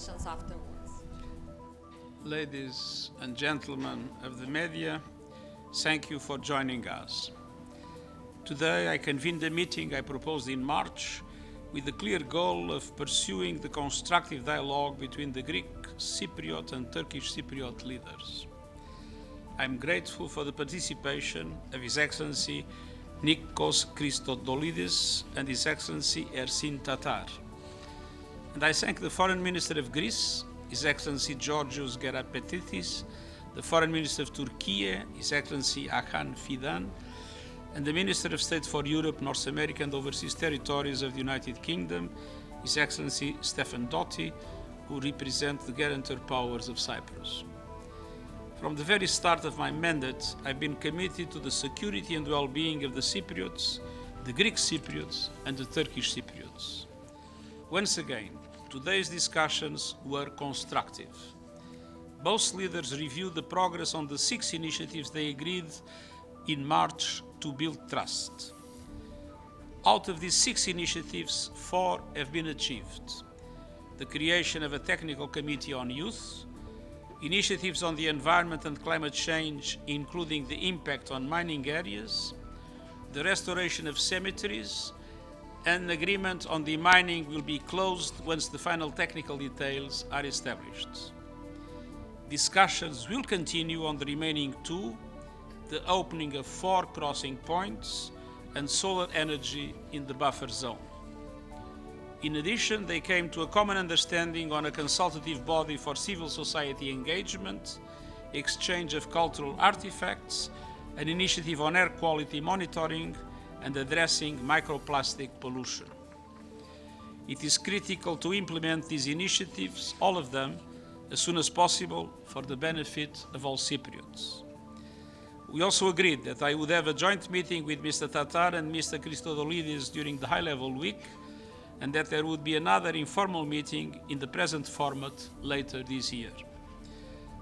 questions afterwards. Ladies and gentlemen of the media, thank you for joining us. Today I convened a meeting I proposed in March with the clear goal of pursuing the constructive dialogue between the Greek Cypriot and Turkish Cypriot leaders. I'm grateful for the participation of His Excellency Nikos Christodoulidis and His Excellency Ersin Tatar. And I thank the Foreign Minister of Greece, His Excellency Georgios Gerapetidis, the Foreign Minister of Turkey, His Excellency Hakan Fidan, and the Minister of State for Europe, North America and Overseas Territories of the United Kingdom, His Excellency Stefan Dotti, who represent the guarantor powers of Cyprus. From the very start of my mandate, I've been committed to the security and well-being of the Cypriots, the Greek Cypriots and the Turkish Cypriots. Once again, today's discussions were constructive. Both leaders reviewed the progress on the 6 initiatives they agreed in March to build trust. Out of these 6 initiatives, 4 have been achieved. The creation of a technical committee on youth, initiatives on the environment and climate change, including the impact on mining areas, the restoration of cemeteries, and agreement on demining will be closed once the final technical details are established. Discussions will continue on the remaining 2, the opening of 4 crossing points and solar energy in the buffer zone. In addition, they came to a common understanding on a consultative body for civil society engagement, exchange of cultural artifacts, an initiative on air quality monitoring, and addressing microplastic pollution. It is critical to implement these initiatives, all of them, as soon as possible for the benefit of all Cypriots. We also agreed that I would have a joint meeting with Mr. Tatar and Mr. Christodoulidis during the high-level week, and that there would be another informal meeting in the present format later this year.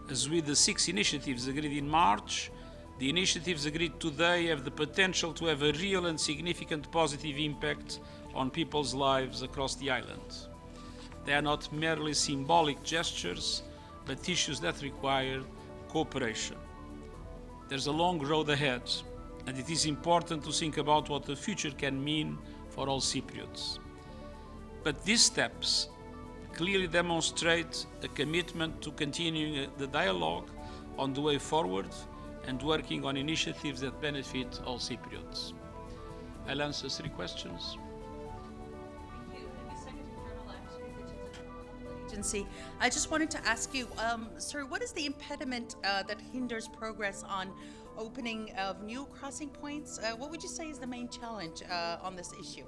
As with the 6 initiatives agreed in March, the initiatives agreed today have the potential to have a real and significant positive impact on people's lives across the island. They are not merely symbolic gestures, but issues that require cooperation. There's a long road ahead, and it is important to think about what the future can mean for all Cypriots. But these steps clearly demonstrate a commitment to continuing the dialogue on the way forward and working on initiatives that benefit all Cypriots. I'll answer 3 questions. Thank you. And the Secretary General, actually, the Chief Development Agency. I just wanted to ask you, sir, what is the impediment that hinders progress on opening of new crossing points? What would you say is the main challenge on this issue?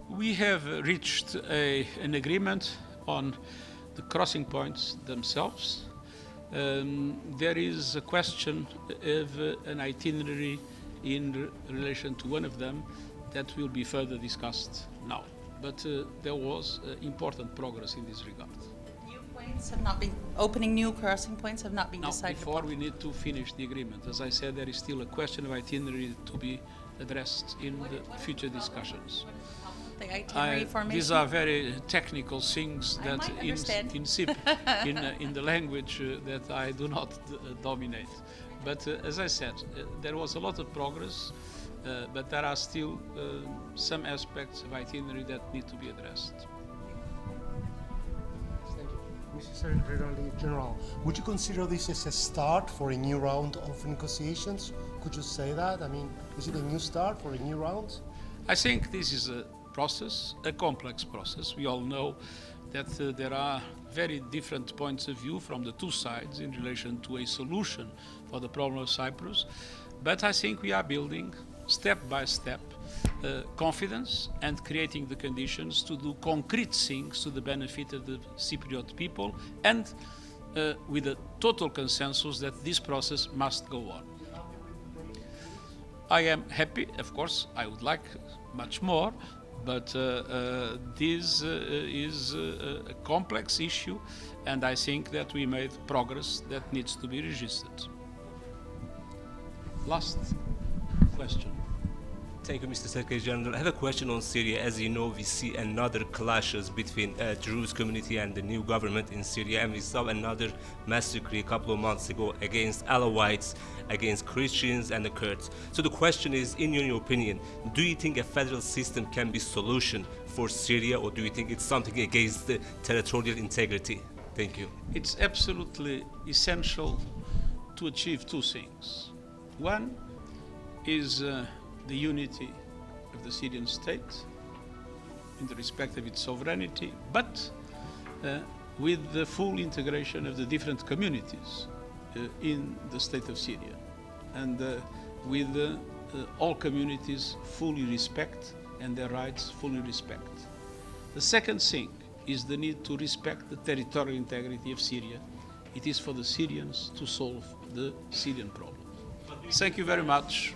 We have reached an agreement on the crossing points themselves. There is a question of an itinerary in relation to one of them that will be further discussed now. But there was important progress in this regard. New points have not been, opening new crossing points have not been decided Before upon. we need to finish the agreement. As I said, there is still a question of itinerary to be addressed in the future discussions. The itinerary formation? These are very technical things I that might understand. in the language that I do not dominate. But as I said, there was a lot of progress, but there are still some aspects of itinerary that need to be addressed. Thank you. Mr. Secretary General, would you consider this as a start for a new round of negotiations? Could you say that? I mean, is it a new start for a new round? I think this is a process, a complex process. We all know that there are very different points of view from the 2 sides in relation to a solution for the problem of Cyprus. But I think we are building, step by step, confidence and creating the conditions to do concrete things to the benefit of the Cypriot people, and with a total consensus that this process must go on. I am happy, of course, I would like much more, but this is a complex issue, and I think that we made progress that needs to be registered. Last question. Thank you, Mr. Secretary General. I have a question on Syria. As you know, we see another clashes between Druze community and the new government in Syria, and we saw another massacre a couple of months ago against Alawites, against Christians and the Kurds. So the question is, in your opinion, do you think a federal system can be solution for Syria, or do you think it's something against the territorial integrity? Thank you. It's absolutely essential to achieve two things. One is the unity of the Syrian state in the respect of its sovereignty, but with the full integration of the different communities in the state of Syria, and with all communities fully respect and their rights fully respect. The second thing is the need to respect the territorial integrity of Syria. It is for the Syrians to solve the Syrian problem. Thank you very much.